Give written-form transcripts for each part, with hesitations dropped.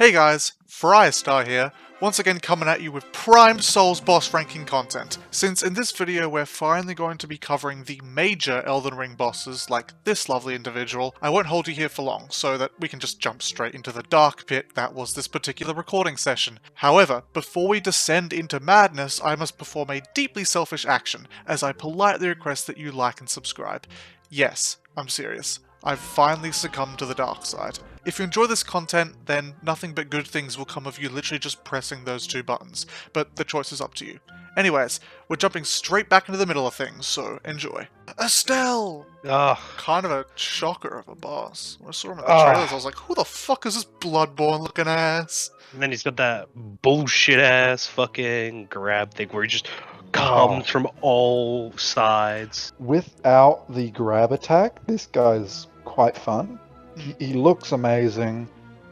Hey guys, Fyrestar here, once again coming at you with prime Souls boss ranking content, since in this video we're finally going to be covering the major Elden Ring bosses like this lovely individual. I won't hold you here for long, so that we can just jump straight into the dark pit that was this particular recording session. However, before we descend into madness, I must perform a deeply selfish action, as I politely request that you like and subscribe. Yes, I'm serious. I've finally succumbed to the dark side. If you enjoy this content, then nothing but good things will come of you literally just pressing those two buttons, but the choice is up to you. Anyways, we're jumping straight back into the middle of things, so enjoy. Estelle! Kind of a shocker of a boss. When I saw him in the trailers, I was like, who the fuck is this Bloodborne looking ass? And then he's got that bullshit ass fucking grab thing where he just comes from all sides. Without the grab attack, this guy's quite fun. He looks amazing.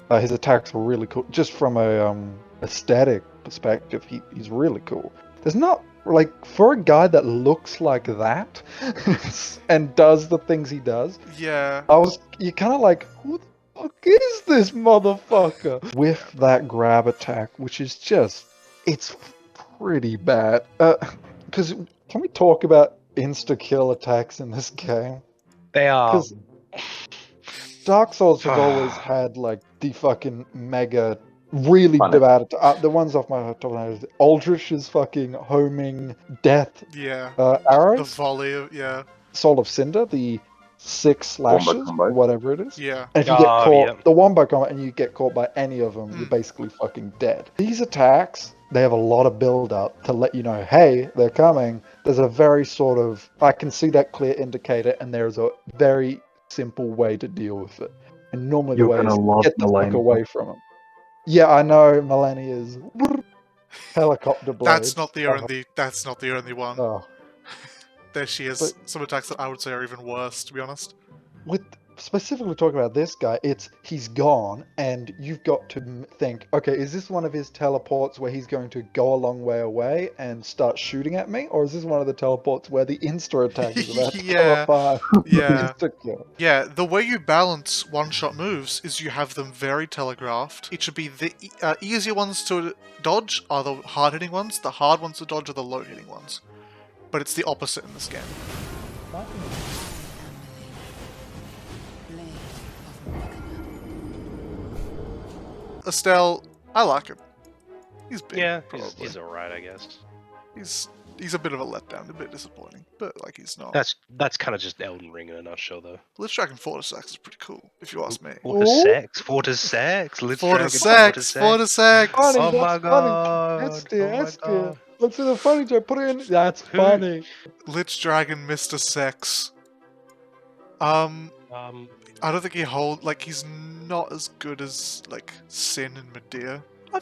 His attacks are really cool. Just from a aesthetic perspective, he's really cool. There's not, like, for a guy that looks like that and does the things he does. Yeah. You're kind of like, who the fuck is this motherfucker? With that grab attack, which is just, it's pretty bad. Because can we talk about insta-kill attacks in this game? They are. Dark Souls have always had like the fucking mega, really bad. The ones off my top of my head, Aldrich's fucking homing death. Yeah. Arrows. The volley of, yeah. Soul of Cinder, the 6 slashes, whatever it is. Yeah. And if you get caught, the wombo combat, and you get caught by any of them, you're basically fucking dead. These attacks, they have a lot of build up to let you know, hey, they're coming. There's a very sort of, I can see that clear indicator, and there's a very simple way to deal with it. And normally the way is get the fuck away from them. Yeah, I know Melanie is helicopter blade. That's not the only one. Oh. There she is. Some attacks that I would say are even worse, to be honest. With specifically talking about this guy, he's gone, and you've got to think, okay, is this one of his teleports where he's going to go a long way away and start shooting at me, or is this one of the teleports where the insta attack is about to teleport? Yeah, the way you balance one-shot moves is you have them very telegraphed. It should be the easier ones to dodge are the hard-hitting ones, the hard ones to dodge are the low-hitting ones. But it's the opposite in this game. Estelle, I like him. He's big, yeah, probably. he's alright, I guess. He's a bit of a letdown, a bit disappointing, but like he's not. That's kind of just Elden Ring in a nutshell, though. Lich Dragon Fortisax is pretty cool, if you ask me. Fortisax. Fortisax. Oh my god. That's dear. Let's do the funny joke. Put it in. That's funny. Lich Dragon Mr. Sex. I don't think he's not as good as like Sin and Medea. I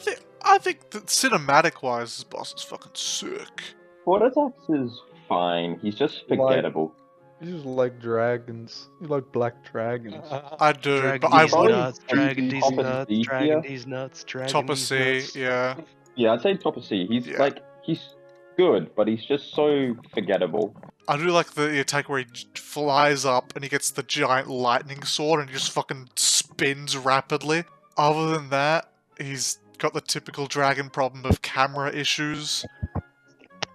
think that cinematic wise, this boss is fucking sick. Fortisax is fine. He's just forgettable. You just like dragons. You like black dragons. I do, Dragon but I nuts, Dragon these nuts, Dragon these nuts, Dragon Top of C, yeah. Yeah, I'd say top of C. He's good, but he's just so forgettable. I do like the attack where he flies up and he gets the giant lightning sword and he just fucking spins rapidly. Other than that, he's got the typical dragon problem of camera issues.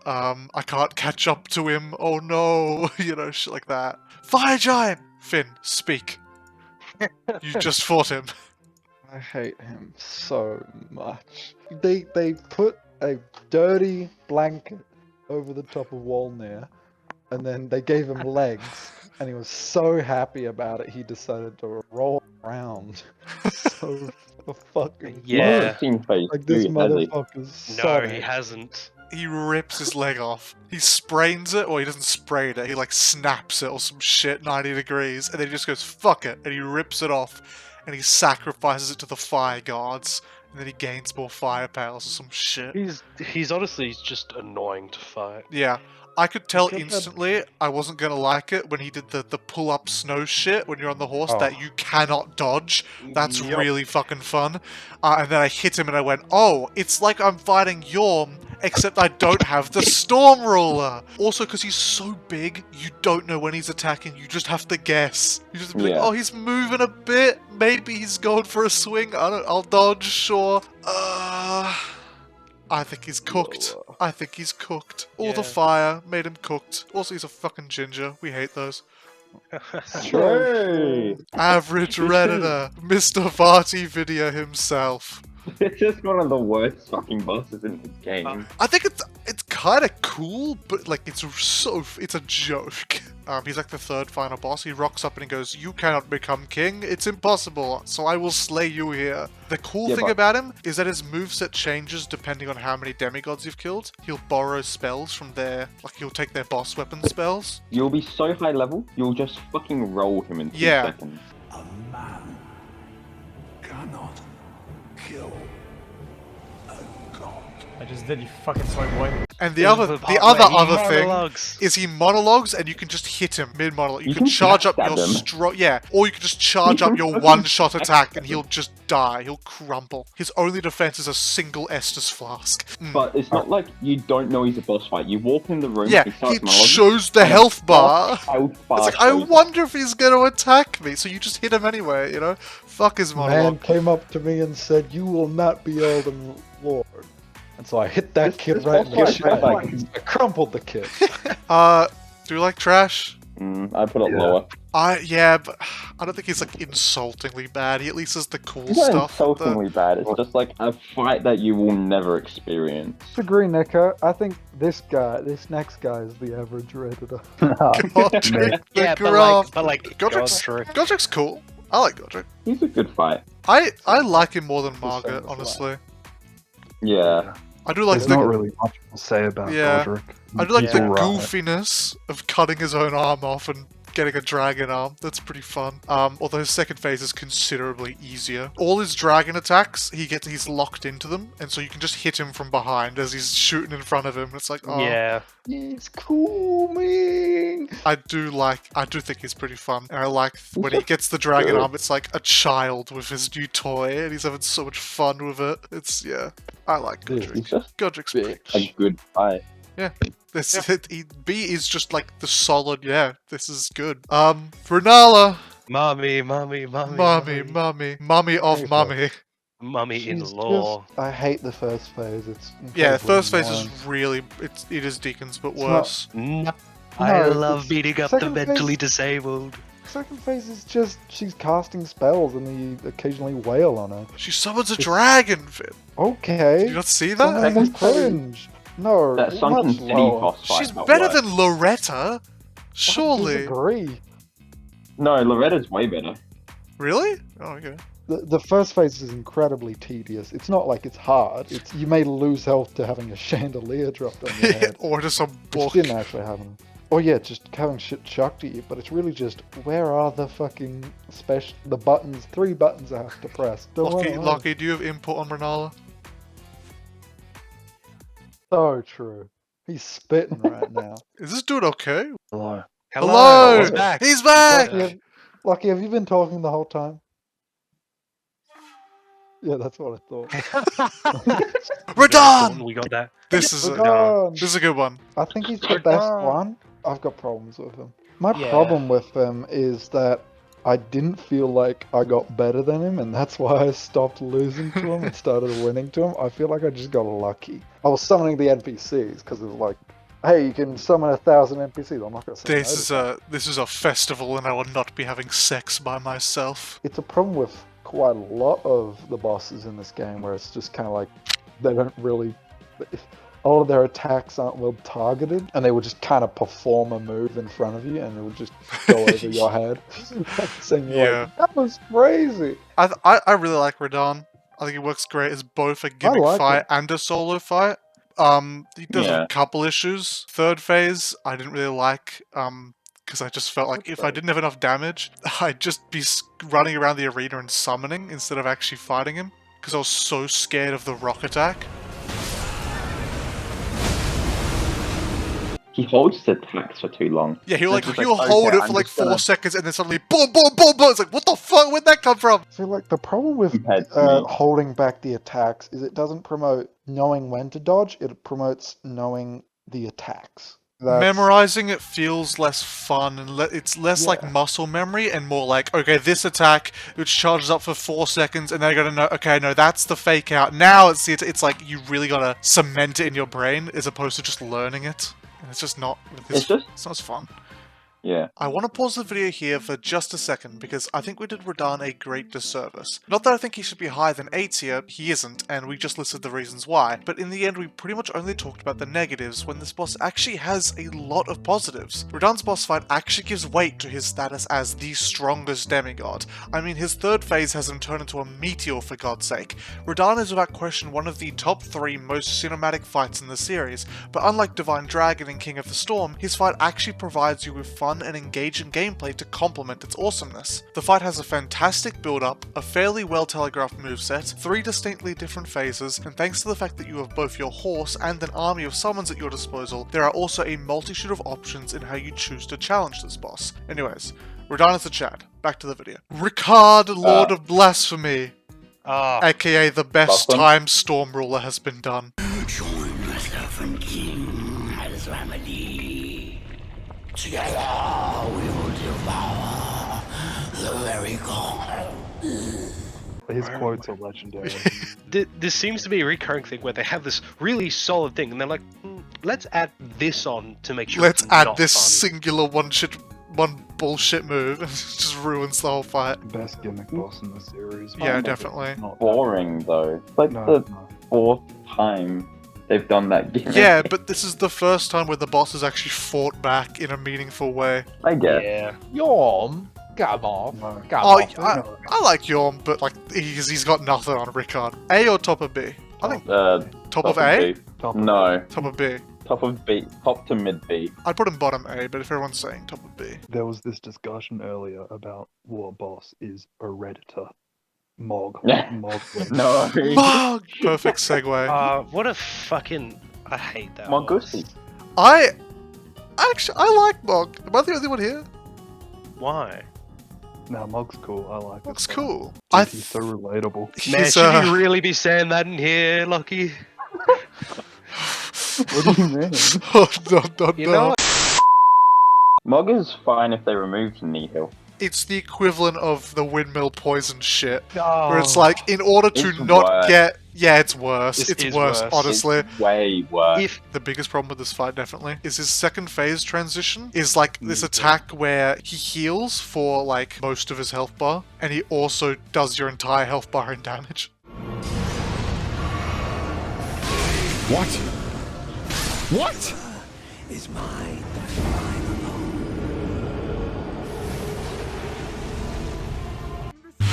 I can't catch up to him. Oh no, you know, shit like that. Fire giant! Finn, speak. You just fought him. I hate him so much. They put a dirty blanket over the top of Wolnir, and then they gave him legs, and he was so happy about it he decided to roll around. So fucking yeah. Like this motherfucker's No, he hasn't. He rips his leg off. He sprains it, or he doesn't sprain it. He like snaps it or some shit 90 degrees, and then he just goes fuck it, and he rips it off, and he sacrifices it to the fire gods. And then he gains more fire powers or some shit. He's honestly just annoying to fight. Yeah. I could tell Good. instantly I wasn't gonna like it when he did the pull-up snow shit when you're on the horse Oh. that you cannot dodge. That's Yup. really fucking fun. And then I hit him and I went, oh, it's like I'm fighting Yorm, except I don't have the Storm Ruler. Also, because he's so big, you don't know when he's attacking. You just have to guess. You just be like, Yeah. oh, he's moving a bit. Maybe he's going for a swing. I'll dodge, sure. I think he's cooked. I think he's cooked. All the Yeah. fire made him cooked. Also, he's a fucking ginger. We hate those. True. Average Redditor, Mr. Varty Video himself. It's just one of the worst fucking bosses in the game. I think it's kind of cool, but like it's a joke. He's like the third final boss. He rocks up and he goes, "You cannot become king. It's impossible. So I will slay you here." The cool Yeah, thing but- about him is that his moveset changes depending on how many demigods you've killed. He'll borrow spells from he'll take their boss weapon spells. You'll be so high level, you'll just fucking roll him in 2 Yeah. seconds. A man cannot kill a god. I just did, you fucking slow boy. And the other thing Monologues. is he monologues and you can just hit him mid monologue. You You can can charge up backstab your him. or you can just charge You up can your fucking one-shot attack and backstab he'll just die. He'll crumple. His only defense is a single Estus flask. But it's not like you don't know he's a boss fight. You walk in the room, Yeah, he starts he monologuing, shows the and a health bar. health bar It's like, I shows up. wonder if he's going to attack me. So you just hit him anyway, you know? Fuck his Man monologue. came up to me and said, "You will not be Elden Lord." And so I hit that This- kid this right in the boss chin. fight, I crumpled the kid. Do you like trash? I put it lower. Yeah, but I don't think he's like insultingly bad. He at least has the cool It's not stuff. insultingly bad. It's just like a fight that you will never experience. Disagree, Nico. I think this next guy is the average Redditor. Godric the Yeah, Graph. but like Godric's, Godfrey. Godric's cool. I like Godric. He's a good fight. I like him more than Margaret, famous honestly. Yeah. I do like There's the not really much to say about Yeah. Godric. I do like He's the alright. goofiness of cutting his own arm off and getting a dragon arm. That's pretty fun. Although his second phase is considerably easier. All his dragon attacks, he's locked into them, and so you can just hit him from behind as he's shooting in front of him. It's like, oh, Yeah. He's cooming. I do think he's pretty fun. And I like when he gets the dragon arm, it's like a child with his new toy, and he's having so much fun with it. I like Godric. He's just Godric's a good fight. B is just like the solid, this is good. Renala, Mommy mummy of Very mummy. Mummy in She's law. I hate the first phase. It's Yeah, incredibly first phase annoying. is really, it is Deacons, but not- worse. No. I No, love it's- beating up the second mentally phase- disabled. Second phase is just she's casting spells and you occasionally wail on her. She summons a dragon, Finn. Okay. Did you not see Some that? of them is cringe. No, That Sunken much City lower. boss fight. She's got better worse. than Loretta. I Surely. disagree. No, Loretta's way better. Really? Oh, okay. The first phase is incredibly tedious. It's not like it's hard. It's you may lose health to having a chandelier dropped on your head. Or to some Which book. didn't actually happen. Or yeah, just having shit chucked at you, but it's really just where are the fucking the buttons? 3 buttons I have to press. Don't wanna- Lockie, do you have input on Renala? So true. He's spitting right now. Is this dude okay? Hello. Hello! He's back. He's back! Lucky, have you been talking the whole time? Yeah, that's what I thought. Radon! We got that. This is Radon! this is a good one. I think he's the best one. I've got problems with him. My Yeah. problem with him is that I didn't feel like I got better than him, and that's why I stopped losing to him and started winning to him. I feel like I just got lucky. I was summoning the NPCs because it was like, hey, you can summon 1,000 NPCs. I'm not gonna say This is a festival, and I will not be having sex by myself. It's a problem with quite a lot of the bosses in this game, where it's just kind of like they don't really. All of their attacks aren't well targeted, and they will just kind of perform a move in front of you, and it will just go over your head. Saying, Yeah. like, that was crazy. I really like Radon. I think he works great as both a gimmick like fight it. and a solo fight. He does Yeah. a couple issues. Third phase, I didn't really like, because I just felt like if I didn't have enough damage, I'd just be running around the arena and summoning instead of actually fighting him, because I was so scared of the rock attack. He holds his attacks for too long. Yeah, he'll It's just he'll okay, hold it I'm for like just 4 gonna- seconds and then suddenly boom, boom, boom, boom. It's like, what the fuck? Where'd that come from? So like the problem with Compared to me. holding back the attacks is it doesn't promote knowing when to dodge. It promotes knowing the attacks. Memorizing it feels less fun and it's less like Yeah. muscle memory and more like, okay, this attack which charges up for 4 seconds and then I gotta know, okay, no, that's the fake out. Now it's like you really gotta cement it in your brain as opposed to just learning it. And it's just not. It's just It's not as fun. yeah. I want to pause the video here for just a second because I think we did Radahn a great disservice. Not that I think he should be higher than A tier, he isn't, and we just listed the reasons why, but in the end we pretty much only talked about the negatives when this boss actually has a lot of positives. Radahn's boss fight actually gives weight to his status as the strongest demigod. I mean, his third phase has him turn into a meteor for God's sake. Radahn is without question one of the top 3 most cinematic fights in the series, but unlike Divine Dragon and King of the Storm, his fight actually provides you with fun and engaging gameplay to complement its awesomeness. The fight has a fantastic build-up, a fairly well-telegraphed moveset, 3 distinctly different phases, and thanks to the fact that you have both your horse and an army of summons at your disposal, there are also a multitude of options in how you choose to challenge this boss. Anyways, Radahn is the Chad. Back to the video. Ricard, Lord of Blasphemy, aka the best Blasphemy? time Storm Ruler has been done. Join myself and King as family. Together we will devour the very god. His quotes are legendary. This seems to be a recurring thing where they have this really solid thing, and they're like, let's add this on to make sure Let's it's add not this fun. singular one bullshit move and it just ruins the whole fight. Best gimmick boss in the series. Yeah, Maybe definitely. not. Boring though. It's like No, the no. 4th time they've done that gimmick. Yeah, but this is the first time where the boss has actually fought back in a meaningful way. I guess. Yeah. Yorm, come off. No. Come Oh, off. I like Yorm, but like he's got nothing on Ricard. A or top of B? I think top of A? B. Top of No, Top of B. top of B, top to mid B. I'd put him bottom A, but if everyone's saying top of B. There was this discussion earlier about what boss is a redditor. Mog. Yeah. Mog. No, Mog! Perfect segue. What a fucking... I hate that Mongoose. I like Mog. Am I the only one here? Why? Nah, Mog's cool. I like it. Looks cool. He's so relatable. Man, He's, should you really be saying that in here, Lucky? What do you mean? oh, no. You know, Mog is fine if they removed Nihil. It's the equivalent of the windmill poison shit. oh, Where it's like, in order to It's not worse. get... Yeah, it's worse. This It's is worse, worse. honestly. It's way worse. if The biggest problem with this fight, definitely, is his second phase transition is like this attack where he heals for like most of his health bar, and he also does your entire health bar in damage. What? What? Is mine.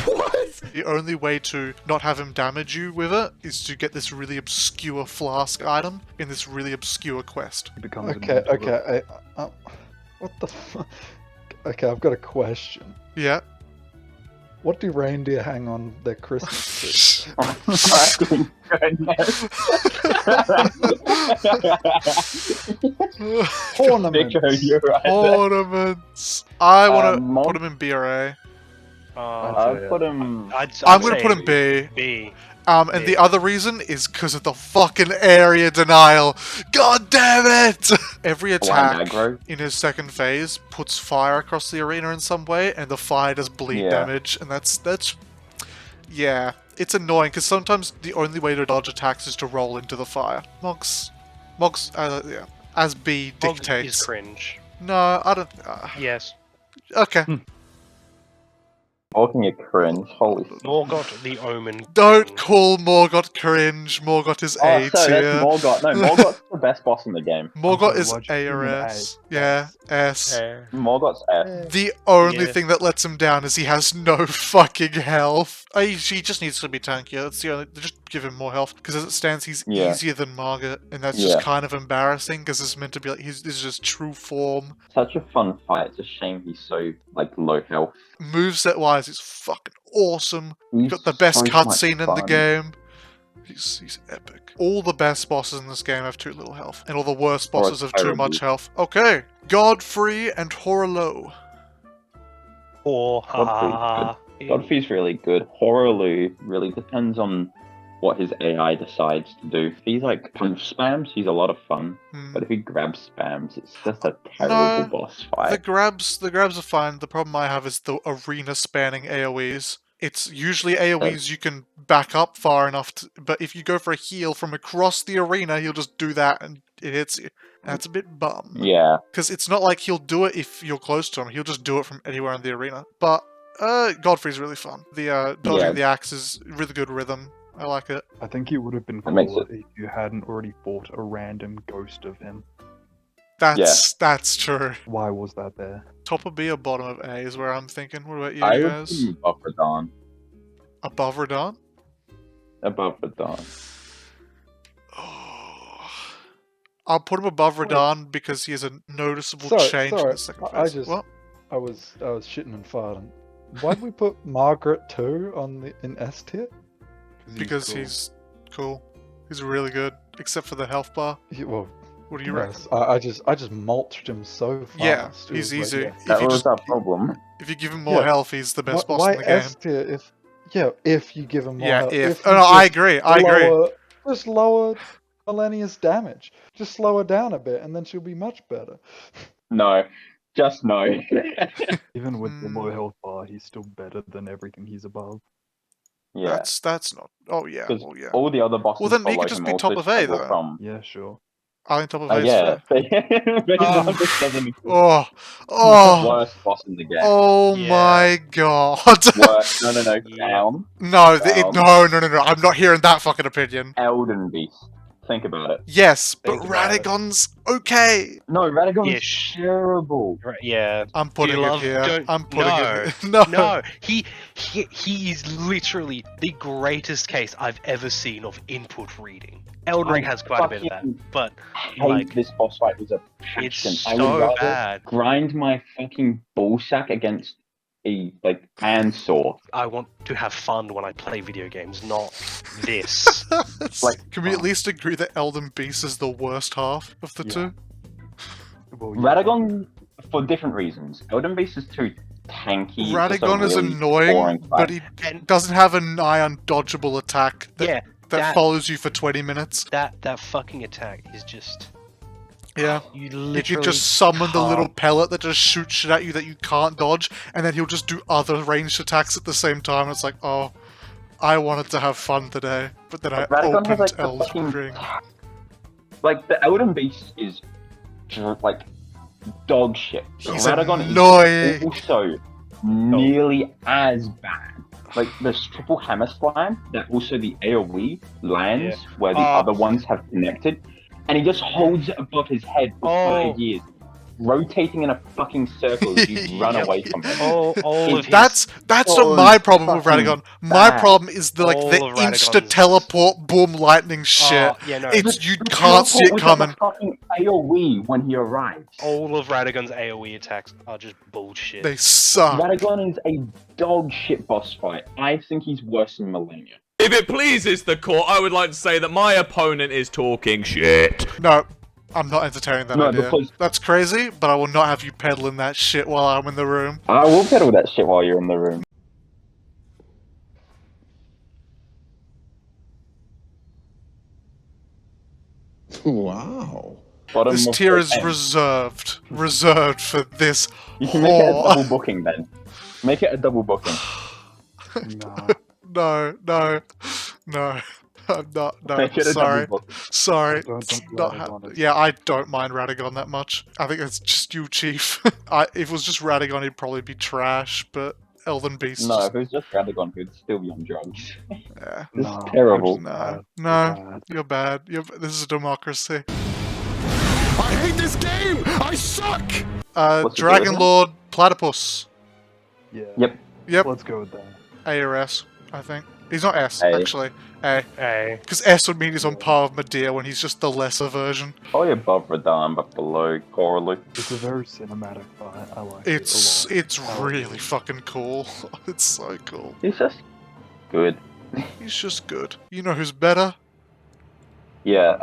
What? The only way to not have him damage you with it is to get this really obscure flask item in this really obscure quest. He becomes Okay, immortal. okay. What the fuck? Okay, I've got a question. Yeah. What do reindeer hang on their Christmas tree? Oh my fucking goodness. Ornaments. Nico, you're right there. Ornaments. I want to Mon- put him in B or A. I'd put him. I'm going to put him B. B. And the other reason is because of the fucking area denial. God damn it! Every attack aggro. in his second phase puts fire across the arena in some way, and the fire does bleed Yeah. damage, and that's yeah, it's annoying because sometimes the only way to dodge attacks is to roll into the fire. Mog's, yeah, as B Mog dictates. is cringe. No, I don't. Yes. Okay. Talking a cringe. Holy. Morgoth the Omen. Don't King. call Morgoth cringe. Morgoth is Oh, A so that's tier. Morgoth. No, Morgoth's the best boss in the game. Morgoth Okay, is why'd you A give or him an S. A? Yeah, S. Morgoth's F. The only Yeah. thing that lets him down is he has no fucking health. He just needs to be tankier. That's the only. Just give him more health because as it stands, he's Yeah. easier than Margaret, and that's just Yeah. kind of embarrassing because it's meant to be like this is just true form. Such a fun fight. It's a shame he's so like low health. Moveset wise, it's fucking awesome. He's Got the best so much cutscene in the fun. game. He's epic. All the best bosses in this game have too little health, and all the worst bosses have too terrible. much health. Okay, Godfrey and Horolow. Oh, ha. Godfrey's really good. Horolou really depends on what his AI decides to do. If he's like punch spams, he's a lot of fun. But if he grab spams, it's just a terrible boss fight. The grabs are fine. The problem I have is the arena spanning AoEs. It's usually AoEs you can back up far enough to, but if you go for a heal from across the arena, he'll just do that and it hits you. That's a bit bum. Yeah. Because it's not like he'll do it if you're close to him. He'll just do it from anywhere in the arena. But Godfrey's really fun. The dodging the axe is really good rhythm. I like it. I think it would have been makes cooler if you hadn't already fought a random ghost of him. That's true. Why was that there? Top of B or bottom of A is where I'm thinking. What about you I would guys? put him above Radagon. Above Radagon? Above Radagon. Oh. I'll put him above Radagon because he has a noticeable change in the second phase. What? I was shitting and farting. Why'd we put Margaret 2 in S tier? Because he's cool. He's really good, except for the health bar. Well, what do you reckon? I just mulched him so fast. Yeah, It he's was easy. like, That was our problem. If you give him more health, he's the best boss why in the game. S tier if you give him more health? If. you Oh, no, I just agree. I agree. Just lower Millennia's damage. Just slow her down a bit, and then she'll be much better. No. Just no. Even with the low health bar, he's still better than everything he's above. Yeah. That's not. Oh yeah. Because Well, yeah. all the other bosses Well, then he below could just him be also top of A, struggle though. From... Yeah, sure. I think top of A is yeah. fair. Just doesn't worst boss in the game. Oh Yeah. my god. Worst. No. Down. No, no. I'm not hearing that fucking opinion. Elden Beast. Think about it. Yes, but Think about it. Radagon's okay. No, Radagon Ish. is terrible. Right, yeah. I'm putting Do you it love- here. don't- I'm putting no, it here. No. No, he is literally the greatest case I've ever seen of input reading. Elden Ring has quite a bit of that, but Hate like this boss fight was a it's passion. I would so rather bad. grind my fucking ballsack against a handsaw. I want to have fun when I play video games, not this. Can we at least agree that Elden Beast is the worst half of the two? Well, yeah. Radagon for different reasons. Elden Beast is too tanky. Radagon is really annoying, boring but fight. he doesn't have a nigh undodgeable attack that, Yeah, that follows you for 20 minutes. that fucking attack is just Yeah. you You literally can just summon the little can't- pellet that just shoots shit at you that you can't dodge, and then he'll just do other ranged attacks at the same time. It's like, oh, I wanted to have fun today, but then I Radagon has opened the Elden fucking Ring. the Elden Beast is like dog shit. He's Radagon annoying. is also nearly as bad. Like there's triple hammer slam that also the AoE lands where the other ones have connected, and he just holds it above his head for 30 years, rotating in a fucking circle as you run away from him. all of his, That's so not my problem with fucking Radagon. My bad. problem is the All the of insta Radagon's- teleport boom lightning shit. yeah, no. It's you can't see it Was coming. a fucking AoE when he arrives. all of Radagon's AoE attacks are just bullshit. They suck. Radagon is a dog shit boss fight. I think he's worse than Millennia. If it pleases the court, I would like to say that my opponent is talking shit. No, I'm not entertaining that No, idea. because- That's crazy, but I will not have you peddling that shit while I'm in the room. I will pedal that shit while you're in the room. Wow. Bottom This of tier the is 10. reserved for this. You can make it a whore. double booking then. Make it a double booking. Nah. No. I'm not. No, Make it a sorry. double booking. Sorry. Don't It's think not Radagon is- yeah, I don't mind Radagon that much. I think it's just you, Chief. If it was just Radagon, he'd probably be trash, but Elden Beast. No, is- if it was just Radagon, he'd still be on drugs. yeah. This Nah, is terrible. I'm No, just no, bad. you're bad. This is a democracy. I hate this game! I suck! What's the Dragon deal? Lord Platypus. Yeah. Yep. Yep, Let's go with that. A or S, I think. He's not S, A. actually. A. Hey, Because S would mean he's on par with Medea when he's just the lesser version. Probably above Radahn, but below Coralie. It's a very cinematic fight. I like it a lot. It's really fucking cool. It's so cool. He's just good. He's just good. You know who's better? Yeah,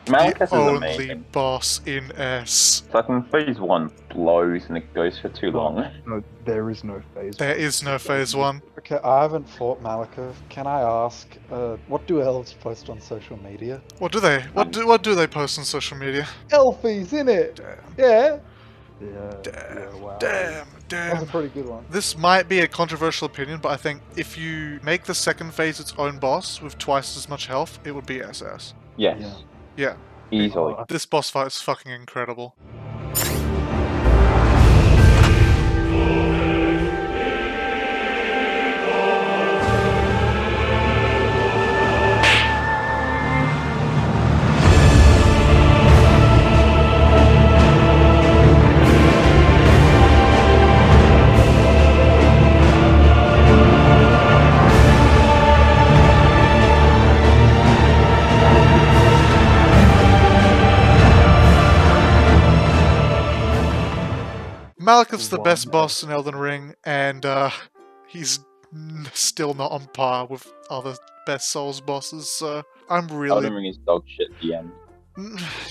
Malekith The is only amazing. boss in S. Fucking phase 1 blows and it goes for too long. No, there is no phase. There is no phase 1. Okay, I haven't fought Malekith. Can I ask, what do elves post on social media? What do they? What do they post on social media? Elfies, innit? Damn. Yeah. Yeah, wow. Damn. That was a pretty good one. This might be a controversial opinion, but I think if you make the second phase its own boss with twice as much health, it would be SS. Yes. Yeah. Yeah. Easily. This boss fight is fucking incredible. Malekith's the best boss in Elden Ring, and he's still not on par with other best Souls bosses, so I'm really... Elden Ring is dog shit at the end.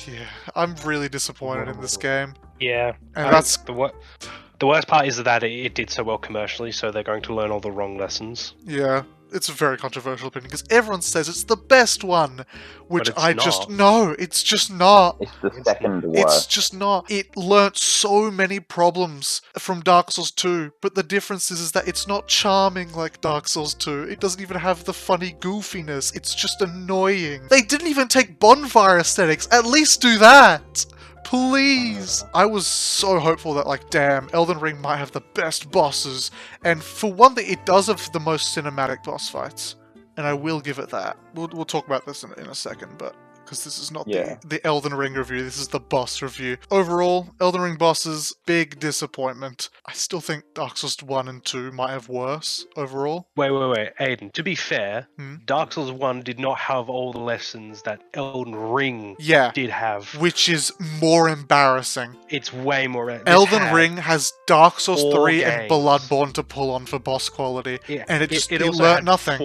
Yeah, I'm really disappointed in this game. Yeah, And that's... the worst part is that it did so well commercially, so they're going to learn all the wrong lessons. Yeah, it's a very controversial opinion, because everyone says it's the best one, which But it's I not. just... No, it's just not. It's the second It's worst. just not. It learnt so many problems from Dark Souls 2, but the difference is that it's not charming like Dark Souls 2. It doesn't even have the funny goofiness. It's just annoying. They didn't even take bonfire aesthetics. At least do that! Please! I was so hopeful that, like, damn, Elden Ring might have the best bosses. And for one thing, it does have the most cinematic boss fights. And I will give it that. We'll talk about this in a second, but... because this is not the Elden Ring review, this is the boss review. Overall, Elden Ring bosses, big disappointment. I still think Dark Souls 1 and 2 might have worse overall. Wait, Aiden, to be fair, Dark Souls 1 did not have all the lessons that Elden Ring did have. Which is more embarrassing. It's way more... Elden Ring has Dark Souls 3 games. and Bloodborne to pull on for boss quality, and it also learnt had nothing.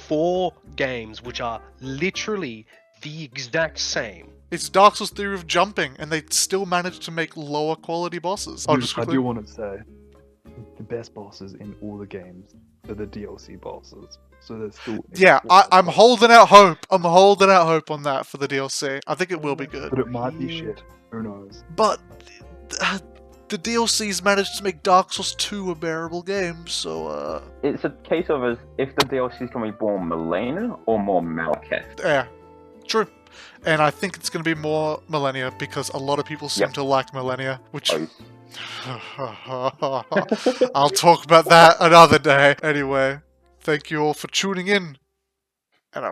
Four games which are literally the exact same. It's Dark Souls 3 with jumping, and they still managed to make lower quality bosses. I do want to say, the best bosses in all the games are the DLC bosses. So there's still... Yeah, I'm holding out hope. I'm holding out hope on that for the DLC. I think it will be good. But it might be shit. Who knows? But the DLCs managed to make Dark Souls 2 a bearable game, so It's a case of if the DLC is going to be more Milena or more Malekith. yeah, true. And I think it's going to be more Millennia, because a lot of people seem to like Millennia, which... I'll talk about that another day. Anyway, thank you all for tuning in, and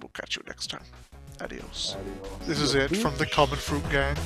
we'll catch you next time. Adios. This is it from the Common Fruit Gang.